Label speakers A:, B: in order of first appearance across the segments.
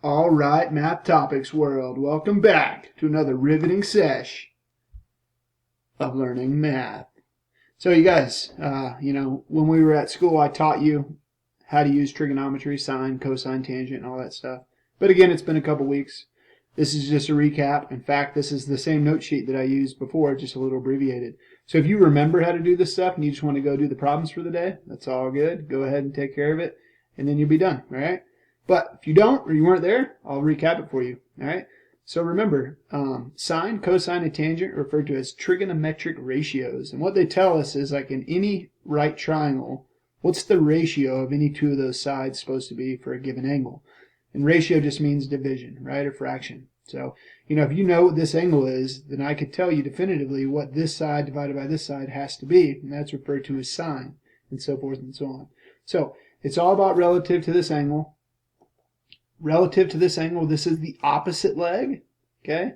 A: All right, Math Topics world, welcome back to another riveting sesh of learning math. So you guys, when we were at school, I taught you how to use trigonometry, sine, cosine, tangent, and all that stuff. But again, it's been a couple weeks. This is just a recap. In fact, this is the same note sheet that I used before, just a little abbreviated. So if you remember how to do this stuff and you just want to go do the problems for the day, that's all good. Go ahead and take care of it, and then you'll be done, all right? But if you don't, or you weren't there, I'll recap it for you, all right? So remember, sine, cosine, and tangent are referred to as trigonometric ratios. And what they tell us is, like in any right triangle, what's the ratio of any two of those sides supposed to be for a given angle? And ratio just means division, right, or fraction. So, if you know what this angle is, then I could tell you definitively what this side divided by this side has to be, and that's referred to as sine, and so forth and so on. So, it's all about relative to this angle. Relative to this angle, this is the opposite leg, okay?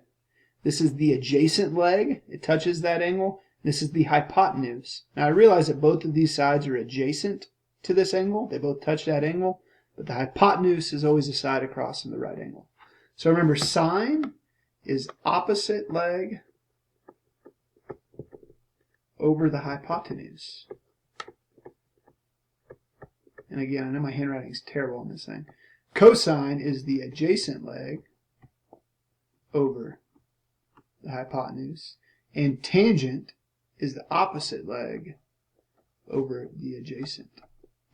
A: This is the adjacent leg. It touches that angle. This is the hypotenuse. Now, I realize that both of these sides are adjacent to this angle. They both touch that angle, but the hypotenuse is always the side across from the right angle. So remember, sine is opposite leg over the hypotenuse. And again, I know my handwriting is terrible on this thing. Cosine is the adjacent leg over the hypotenuse. And tangent is the opposite leg over the adjacent.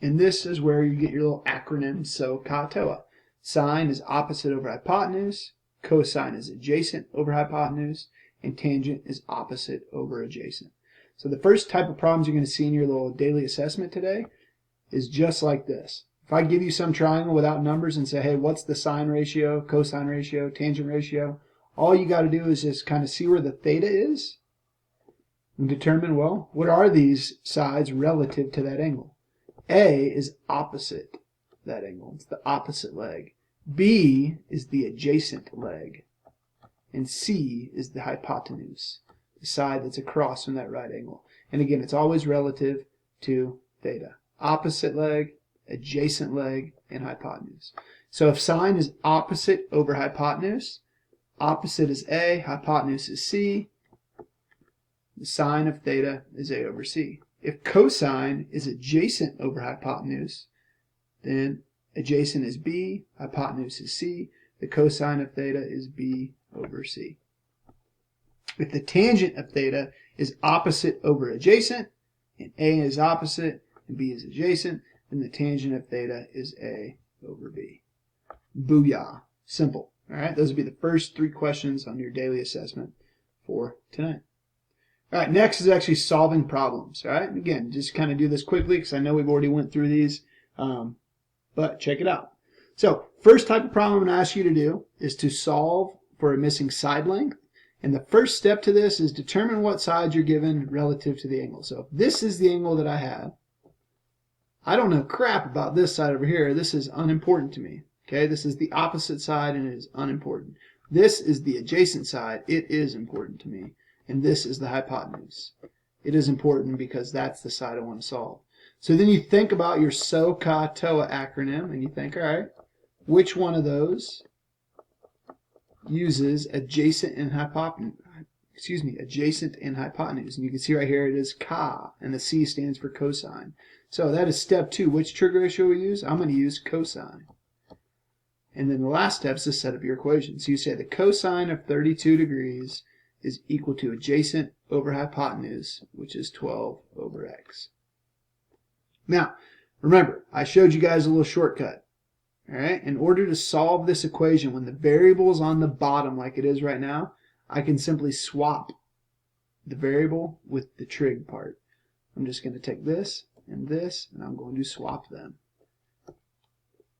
A: And this is where you get your little acronym SOHCAHTOA. Sine is opposite over hypotenuse, cosine is adjacent over hypotenuse, and tangent is opposite over adjacent. So the first type of problems you're going to see in your little daily assessment today is just like this. If I give you some triangle without numbers and say, hey, what's the sine ratio, cosine ratio, tangent ratio, all you got to do is just kind of see where the theta is and determine, well, what are these sides relative to that angle? A is opposite that angle. It's the opposite leg. B is the adjacent leg. And C is the hypotenuse, the side that's across from that right angle. And again, it's always relative to theta. Opposite leg, adjacent leg, and hypotenuse. So if sine is opposite over hypotenuse, opposite is A, hypotenuse is C, the sine of theta is A over C. If cosine is adjacent over hypotenuse, then adjacent is B, hypotenuse is C, the cosine of theta is B over C. If the tangent of theta is opposite over adjacent, and A is opposite and B is adjacent, then the tangent of theta is A over B. Booyah. Simple. All right, those would be the first three questions on your daily assessment for tonight. All right, next is actually solving problems. All right, again, just kind of do this quickly because I know we've already went through these, but check it out. So first type of problem I'm going to ask you to do is to solve for a missing side length. And the first step to this is determine what sides you're given relative to the angle. So if this is the angle that I have, I don't know crap about this side over here. This is unimportant to me. Okay, this is the opposite side and it is unimportant. This is the adjacent side. It is important to me. And this is the hypotenuse. It is important because that's the side I want to solve. So then you think about your SOHCAHTOA acronym and you think, all right, which one of those uses adjacent and hypotenuse? Adjacent and hypotenuse. And you can see right here it is CA, and the C stands for cosine. So that is step 2. Which trig ratio we use? I'm going to use cosine. And then the last step is to set up your equation. So you say the cosine of 32 degrees is equal to adjacent over hypotenuse, which is 12 over x. Now, remember, I showed you guys a little shortcut. All right? In order to solve this equation, when the variable is on the bottom like it is right now, I can simply swap the variable with the trig part. I'm just going to take this, and I'm going to swap them.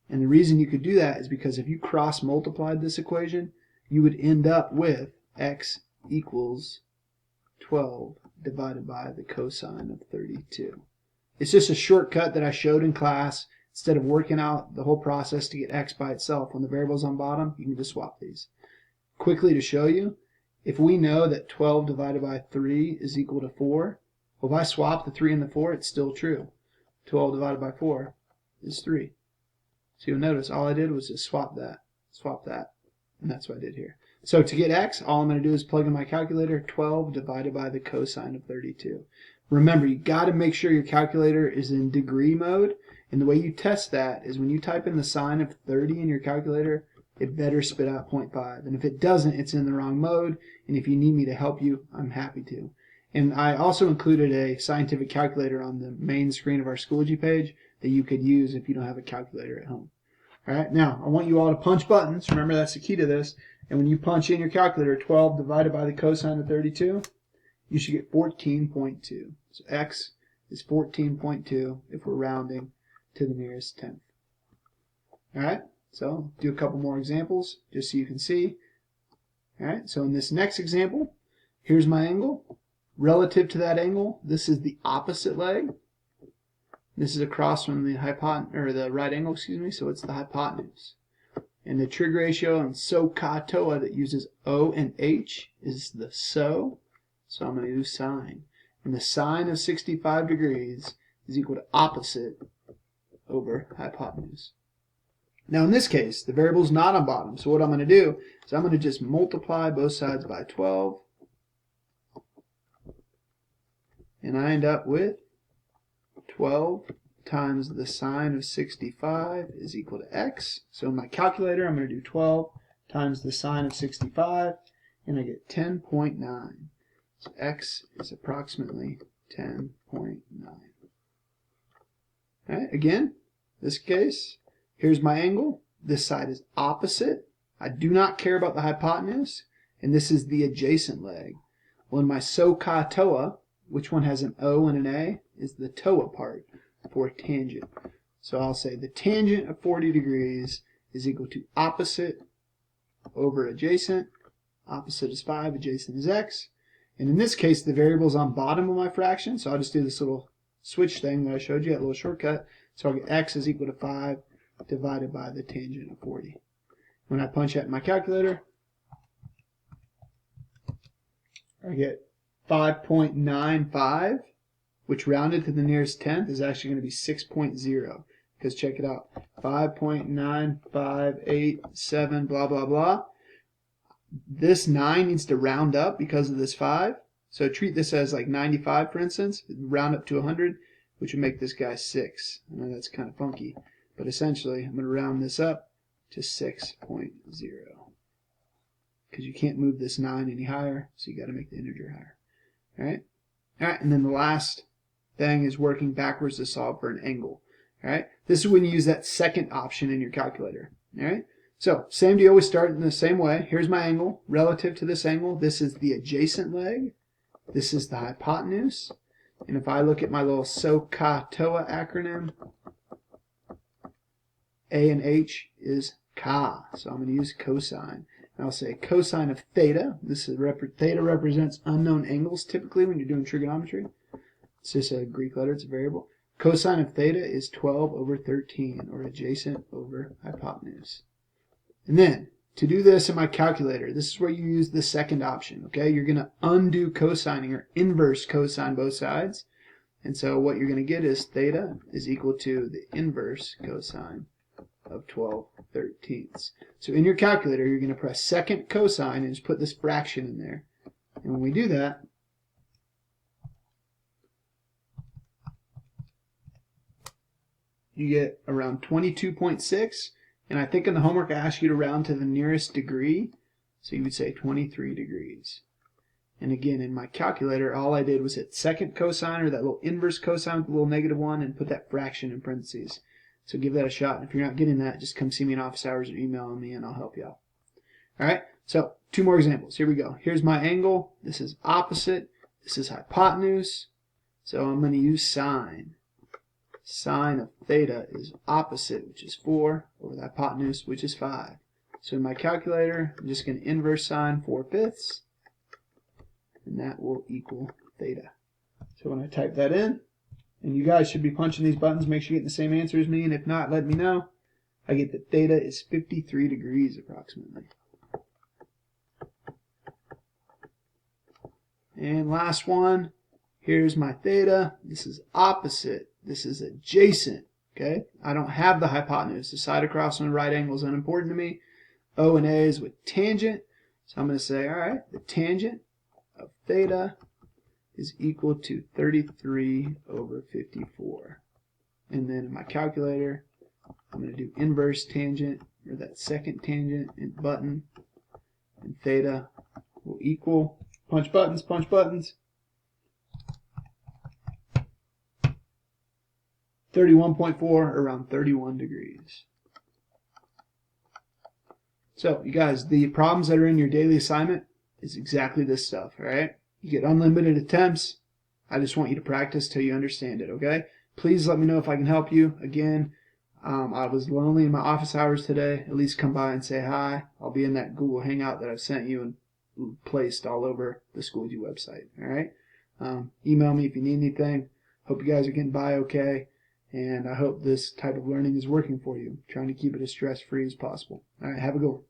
A: And the reason you could do that is because if you cross multiplied this equation, you would end up with x equals 12 divided by the cosine of 32. It's just a shortcut that I showed in class. Instead of working out the whole process to get x by itself when the variable's on bottom, you can just swap these. Quickly to show you, if we know that 12 divided by 3 is equal to 4, well, if I swap the 3 and the 4, it's still true. 12 divided by 4 is 3. So you'll notice all I did was just swap that. swap that. And that's what I did here. So to get x, all I'm going to do is plug in my calculator, 12 divided by the cosine of 32. Remember, you got to make sure your calculator is in degree mode. And the way you test that is when you type in the sine of 30 in your calculator, it better spit out 0.5. And if it doesn't, it's in the wrong mode. And if you need me to help you, I'm happy to. And I also included a scientific calculator on the main screen of our Schoology page that you could use if you don't have a calculator at home. All right, now I want you all to punch buttons. Remember, that's the key to this. And when you punch in your calculator 12 divided by the cosine of 32, you should get 14.2. So x is 14.2 if we're rounding to the nearest tenth. All right, so do a couple more examples just so you can see. All right, so in this next example, here's my angle. Relative to that angle, this is the opposite leg. This is across from the the right angle, so it's the hypotenuse. And the trig ratio in SOHCAHTOA that uses O and H is the so I'm going to do sine. And the sine of 65 degrees is equal to opposite over hypotenuse. Now in this case, the variable is not on bottom, so what I'm going to do is I'm going to just multiply both sides by 12, and I end up with 12 times the sine of 65 is equal to x. So in my calculator, I'm going to do 12 times the sine of 65, and I get 10.9. So x is approximately 10.9. All right, again, this case, here's my angle. This side is opposite. I do not care about the hypotenuse, and this is the adjacent leg. Well, in my SOHCAHTOA, which one has an O and an A, is the TOA part for tangent. So I'll say the tangent of 40 degrees is equal to opposite over adjacent. Opposite is 5, adjacent is x. And in this case, the variable is on bottom of my fraction, so I'll just do this little switch thing that I showed you, that little shortcut. So I'll get x is equal to 5 divided by the tangent of 40. When I punch that in my calculator, I get 5.95, which rounded to the nearest tenth is actually going to be 6.0. Because check it out, 5.9587, blah, blah, blah. This 9 needs to round up because of this 5. So treat this as like 95, for instance. Round up to 100, which would make this guy 6. I know that's kind of funky, but essentially I'm going to round this up to 6.0. Because you can't move this 9 any higher, so you got to make the integer higher. All right, and then the last thing is working backwards to solve for an angle. All right, this is when you use that second option in your calculator. All right, so same deal. We start in the same way. Here's my angle relative to this angle. This is the adjacent leg. This is the hypotenuse. And if I look at my little SOHCAHTOA acronym, A and H is CA. So I'm going to use cosine. And I'll say cosine of theta. This is theta represents unknown angles typically when you're doing trigonometry. It's just a Greek letter, it's a variable. Cosine of theta is 12 over 13, or adjacent over hypotenuse. And then, to do this in my calculator, this is where you use the second option, okay? You're going to undo cosining, or inverse cosine both sides. And so what you're going to get is theta is equal to the inverse cosine of 12/13. So in your calculator, you're going to press second cosine and just put this fraction in there. And when we do that, you get around 22.6. And I think in the homework I asked you to round to the nearest degree. So you would say 23 degrees. And again, in my calculator, all I did was hit second cosine, or that little inverse cosine with the little -1, and put that fraction in parentheses. So give that a shot. And if you're not getting that, just come see me in office hours or email me and I'll help you out. All right, so 2 more examples. Here we go. Here's my angle. This is opposite. This is hypotenuse. So I'm going to use sine. Sine of theta is opposite, which is 4, over the hypotenuse, which is 5. So in my calculator, I'm just going to inverse sine 4/5, and that will equal theta. So when I type that in, and you guys should be punching these buttons, make sure you get the same answer as me, and if not, let me know. I get that theta is 53 degrees approximately. And last one, here's my theta. This is opposite. This is adjacent. Okay, I don't have the hypotenuse. The side across from the right angle is unimportant to me. O and A's with tangent. So I'm going to say, all right, the tangent of theta is equal to 33 over 54. And then in my calculator, I'm going to do inverse tangent, or that second tangent in button, and theta will equal, punch buttons, 31.4, around 31 degrees. So, you guys, the problems that are in your daily assignment is exactly this stuff, all right? You get unlimited attempts. I just want you to practice till you understand it, okay? Please let me know if I can help you. Again, I was lonely in my office hours today. At least come by and say hi. I'll be in that Google Hangout that I've sent you and placed all over the Schoology website, all right? Email me if you need anything. Hope you guys are getting by okay. And I hope this type of learning is working for you. I'm trying to keep it as stress-free as possible. All right, have a good one.